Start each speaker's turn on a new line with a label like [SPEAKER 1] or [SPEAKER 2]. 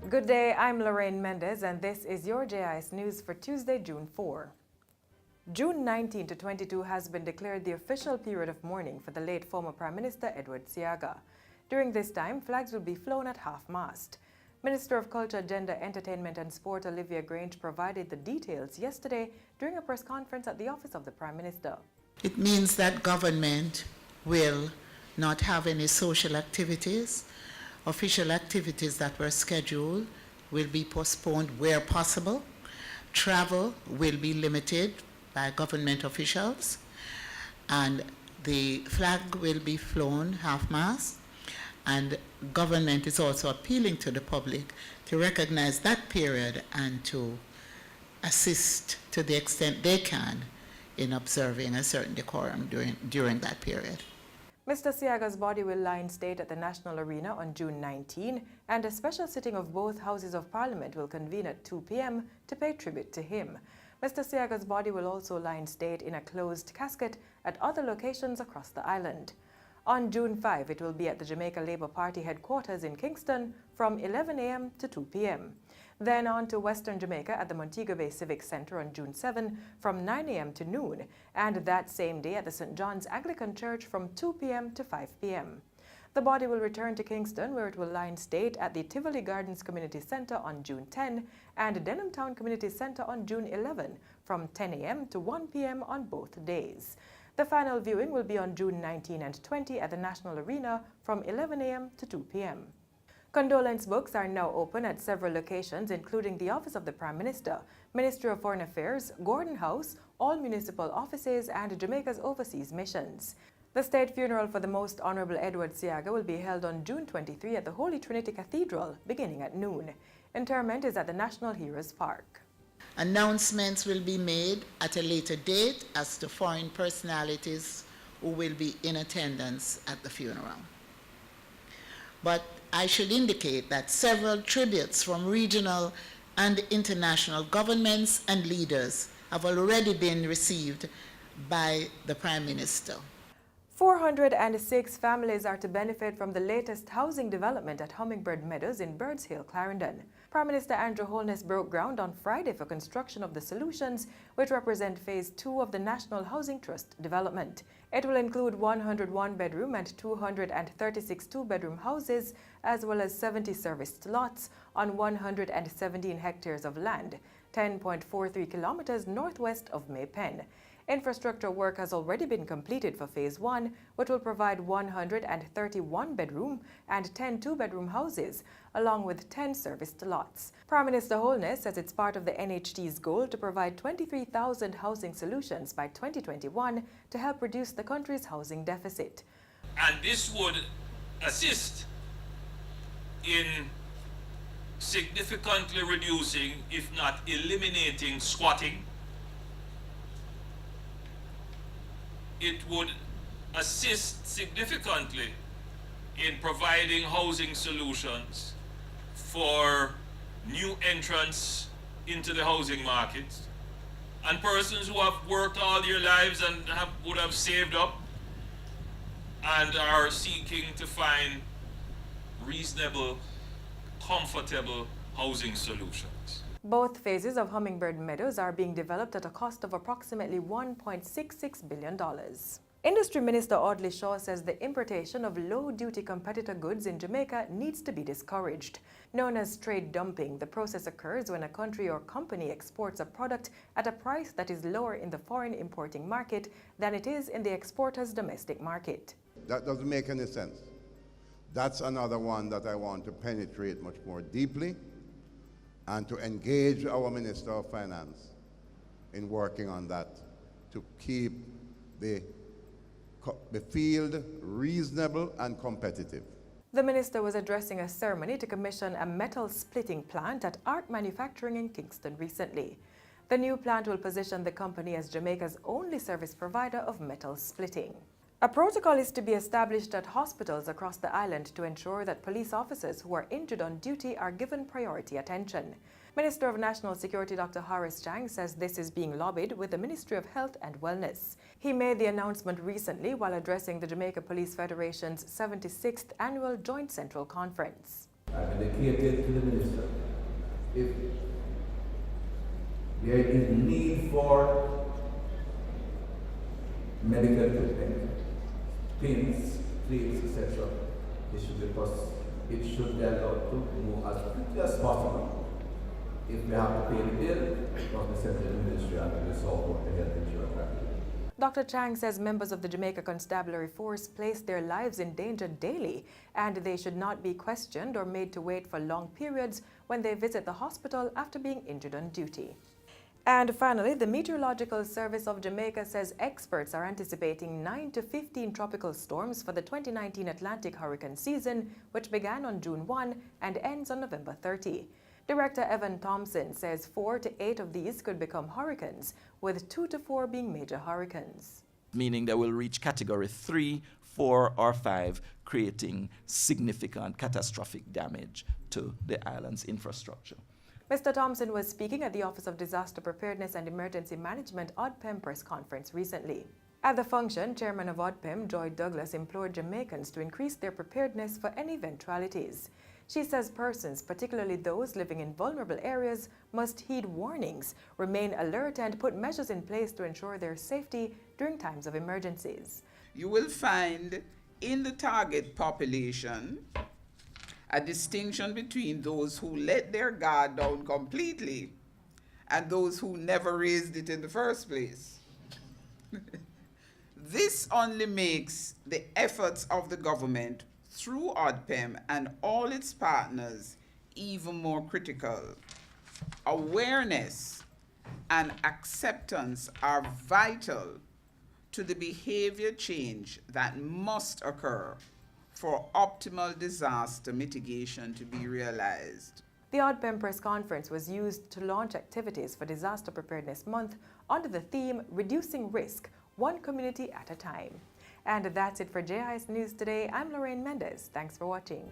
[SPEAKER 1] Good day, I'm Lorraine Mendez and this is your JIS News for Tuesday, June 4. June 19 to 22 has been declared the official period of mourning for the late former Prime Minister Edward Seaga. During this time, flags will be flown at half-mast. Minister of Culture, Gender, Entertainment and Sport Olivia Grange provided the details yesterday during a press conference at the office of the Prime Minister.
[SPEAKER 2] It means that government will not have any social activities. Official activities that were scheduled will be postponed where possible. Travel will be limited by government officials, and the flag will be flown half-mast. And government is also appealing to the public to recognize that period and to assist to the extent they can in observing a certain decorum during that period.
[SPEAKER 1] Mr. Seaga's body will lie in state at the National Arena on June 19, and a special sitting of both Houses of Parliament will convene at 2 p.m. to pay tribute to him. Mr. Seaga's body will also lie in state in a closed casket at other locations across the island. On June 5, it will be at the Jamaica Labour Party headquarters in Kingston from 11 a.m. to 2 p.m. Then on to Western Jamaica at the Montego Bay Civic Centre on June 7 from 9 a.m. to noon, and that same day at the St. John's Anglican Church from 2 p.m. to 5 p.m. The body will return to Kingston, where it will lie in state at the Tivoli Gardens Community Centre on June 10 and Denham Town Community Centre on June 11 from 10 a.m. to 1 p.m. on both days. The final viewing will be on June 19 and 20 at the National Arena from 11 a.m. to 2 p.m. Condolence books are now open at several locations, including the Office of the Prime Minister, Ministry of Foreign Affairs, Gordon House, all municipal offices, and Jamaica's overseas missions. The state funeral for the Most Honorable Edward Seaga will be held on June 23 at the Holy Trinity Cathedral, beginning at noon. Interment is at the National Heroes Park.
[SPEAKER 2] Announcements will be made at a later date as to foreign personalities who will be in attendance at the funeral. But I should indicate that several tributes from regional and international governments and leaders have already been received by the Prime Minister.
[SPEAKER 1] 406 families are to benefit from the latest housing development at Hummingbird Meadows in Birds Hill, Clarendon. Prime Minister Andrew Holness broke ground on Friday for construction of the solutions, which represent Phase 2 of the National Housing Trust development. It will include 101 bedroom and 236 two-bedroom houses, as well as 70 serviced lots on 117 hectares of land, 10.43 kilometers northwest of Maypen. Infrastructure work has already been completed for Phase 1, which will provide 131 bedroom and 10 two-bedroom houses, along with 10 serviced lots. Prime Minister Holness says it's part of the NHT's goal to provide 23,000 housing solutions by 2021 to help reduce the country's housing deficit.
[SPEAKER 3] And this would assist in significantly reducing, if not eliminating, squatting. It would assist significantly in providing housing solutions for new entrants into the housing market and persons who have worked all their lives and would have saved up and are seeking to find reasonable, comfortable housing solutions.
[SPEAKER 1] Both phases of Hummingbird Meadows are being developed at a cost of approximately $1.66 billion. Industry Minister Audley Shaw says the importation of low-duty competitor goods in Jamaica needs to be discouraged. Known as trade dumping, the process occurs when a country or company exports a product at a price that is lower in the foreign importing market than it is in the exporter's domestic market.
[SPEAKER 4] That doesn't make any sense. That's another one that I want to penetrate much more deeply and to engage our Minister of Finance in working on that to keep the field reasonable and competitive.
[SPEAKER 1] The minister was addressing a ceremony to commission a metal splitting plant at Arc Manufacturing in Kingston recently. The new plant will position the company as Jamaica's only service provider of metal splitting. A protocol is to be established at hospitals across the island to ensure that police officers who are injured on duty are given priority attention. Minister of National Security Dr. Horace Chang says this is being lobbied with the Ministry of Health and Wellness. He made the announcement recently while addressing the Jamaica Police Federation's 76th Annual Joint Central Conference.
[SPEAKER 5] I indicated to the minister, if there is need for medical equipment, pins, plates, etc., it should be allowed to move as quickly as possible. If we have to pay the bill, it must be sent to the ministry and we solve what the health insurance package.
[SPEAKER 1] Dr. Chang says members of the Jamaica Constabulary Force place their lives in danger daily, and they should not be questioned or made to wait for long periods when they visit the hospital after being injured on duty. And finally, the Meteorological Service of Jamaica says experts are anticipating 9 to 15 tropical storms for the 2019 Atlantic hurricane season, which began on June 1 and ends on November 30. Director Evan Thompson says 4 to 8 of these could become hurricanes, with 2 to 4 being major hurricanes.
[SPEAKER 6] Meaning they will reach category 3, 4, or 5, creating significant catastrophic damage to the island's infrastructure.
[SPEAKER 1] Mr. Thompson was speaking at the Office of Disaster Preparedness and Emergency Management OPM Press Conference recently. At the function, Chairman of OPM, Joy Douglas, implored Jamaicans to increase their preparedness for any eventualities. She says persons, particularly those living in vulnerable areas, must heed warnings, remain alert, and put measures in place to ensure their safety during times of emergencies.
[SPEAKER 7] You will find in the target population a distinction between those who let their guard down completely and those who never raised it in the first place. This only makes the efforts of the government through OPM and all its partners even more critical. Awareness and acceptance are vital to the behavior change that must occur for optimal disaster mitigation to be realized.
[SPEAKER 1] The OPM Press Conference was used to launch activities for Disaster Preparedness Month under the theme Reducing Risk, One Community at a Time. And that's it for JIS News Today. I'm Lorraine Mendez. Thanks for watching.